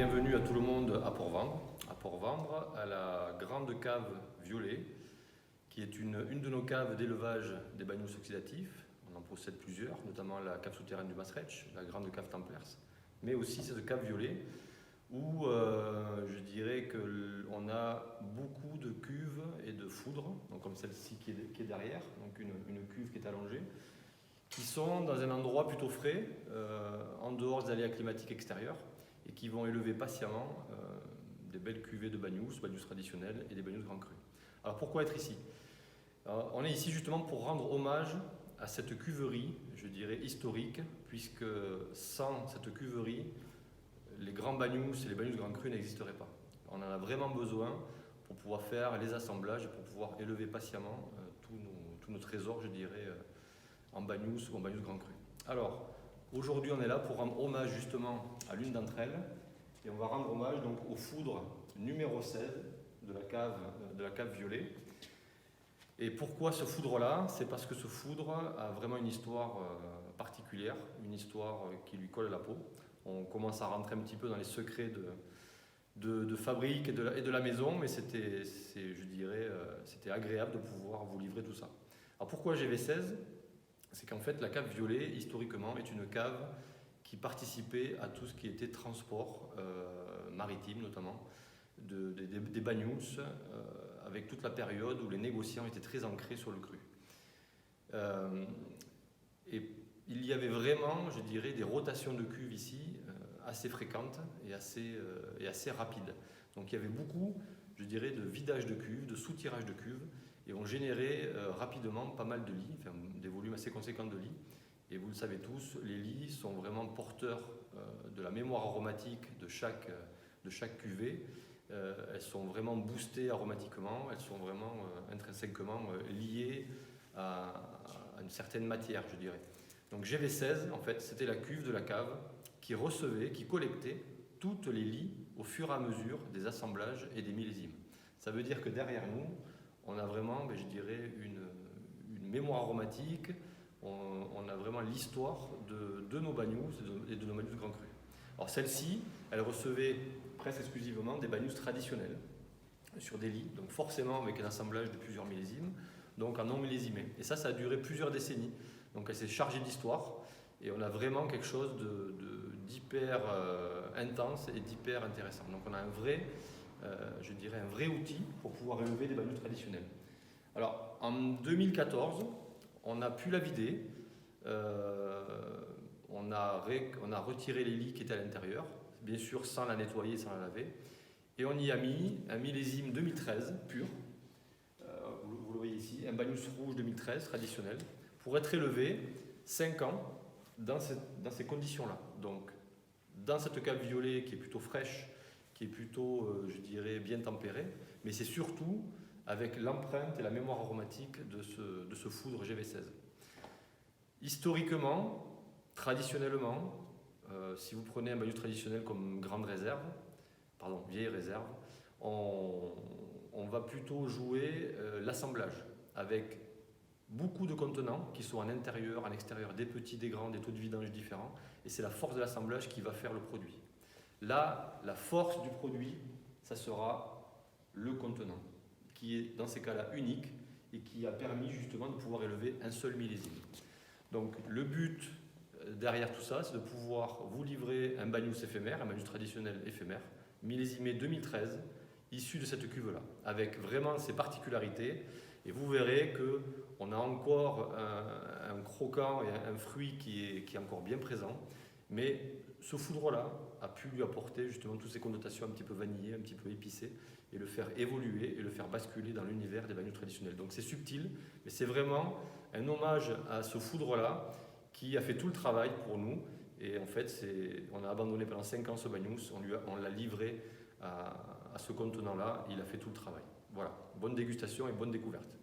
bienvenue à tout le monde à Port-Vendre. À Port-Vendre, à la grande cave Violet, qui est une de nos caves d'élevage des bagnous oxydatifs. On en possède plusieurs, notamment la cave souterraine du Maastricht, la grande cave Templers, mais aussi cette cave Violet, où je dirais qu'on a beaucoup de cuves et de foudres, donc comme celle-ci qui est derrière, donc une cuve qui est allongée, qui sont dans un endroit plutôt frais, en dehors des aléas climatiques extérieurs, et qui vont élever patiemment des belles cuvées de bagnous traditionnels et des bagnous grand cru. Alors pourquoi être ici? On est ici justement pour rendre hommage à cette cuverie, je dirais historique, puisque sans cette cuverie, les grands bagnous et les bagnous grand cru n'existeraient pas. On en a vraiment besoin pour pouvoir faire les assemblages et pour pouvoir élever patiemment tous nos trésors, je dirais, en bagnous ou en bagnous grand cru. Alors, aujourd'hui, on est là pour rendre hommage justement à l'une d'entre elles, et on va rendre hommage donc au foudre numéro 16 de la cave Violet. Et pourquoi ce foudre-là? C'est parce que ce foudre a vraiment une histoire particulière, une histoire qui lui colle à la peau. On commence à rentrer un petit peu dans les secrets de fabrique et de la maison, mais c'était agréable de pouvoir vous livrer tout ça. Alors pourquoi GV16? C'est qu'en fait la cave Violet, historiquement, est une cave qui participait à tout ce qui était transport maritime notamment, des bagnous, avec toute la période où les négociants étaient très ancrés sur le cru. Et il y avait vraiment, je dirais, des rotations de cuves ici assez fréquentes et assez rapides. Donc il y avait beaucoup, je dirais, de vidage de cuves, de soutirage de cuves, et on générait rapidement pas mal de lits, enfin, des volumes assez conséquents de lits. Et vous le savez tous, les lits sont vraiment porteurs de la mémoire aromatique de chaque cuvée. Elles sont vraiment boostées aromatiquement, elles sont vraiment intrinsèquement liées à une certaine matière, je dirais. Donc GV16, en fait, c'était la cuve de la cave qui recevait, qui collectait toutes les lits au fur et à mesure des assemblages et des millésimes. Ça veut dire que derrière nous, on a vraiment, je dirais, une mémoire aromatique, on a vraiment l'histoire de nos bagnous et de nos bagnous grand cru. Alors celle-ci, elle recevait presque exclusivement des bagnous traditionnels sur des lits, donc forcément avec un assemblage de plusieurs millésimes, donc en non millésimé. Et ça a duré plusieurs décennies. Donc elle s'est chargée d'histoire et on a vraiment quelque chose d'hyper intense et d'hyper intéressant. Donc on a un vrai outil pour pouvoir élever des bagnous traditionnels. Alors en 2014, on a pu la vider, on a retiré les lits qui étaient à l'intérieur, bien sûr sans la nettoyer, sans la laver, et on y a mis un millésime 2013 pur, vous le voyez ici, un bagnous rouge 2013 traditionnel, pour être élevé 5 ans dans ces conditions-là. Donc dans cette cave Violet qui est plutôt fraîche, qui est plutôt, je dirais, bien tempérée, mais c'est surtout avec l'empreinte et la mémoire aromatique de ce foudre GV16. Historiquement, traditionnellement, si vous prenez un bagnous traditionnel comme vieille réserve, on va plutôt jouer l'assemblage avec beaucoup de contenants qui sont en intérieur, en extérieur, des petits, des grands, des taux de vidange différents, et c'est la force de l'assemblage qui va faire le produit. Là, la force du produit, ça sera le contenant, qui est dans ces cas-là unique et qui a permis justement de pouvoir élever un seul millésime. Donc le but derrière tout ça, c'est de pouvoir vous livrer un bagnous éphémère, un bagnous traditionnel éphémère, millésimé 2013, issu de cette cuve-là, avec vraiment ses particularités. Et vous verrez qu'on a encore un croquant et un fruit qui est encore bien présent, mais ce foudre-là a pu lui apporter justement toutes ces connotations un petit peu vanillées, un petit peu épicées, et le faire évoluer et le faire basculer dans l'univers des bagnous traditionnels. Donc c'est subtil, mais c'est vraiment un hommage à ce foudre-là qui a fait tout le travail pour nous. Et en fait, on a abandonné pendant 5 ans ce bagnous, on l'a livré à ce contenant-là, il a fait tout le travail. Voilà, bonne dégustation et bonne découverte.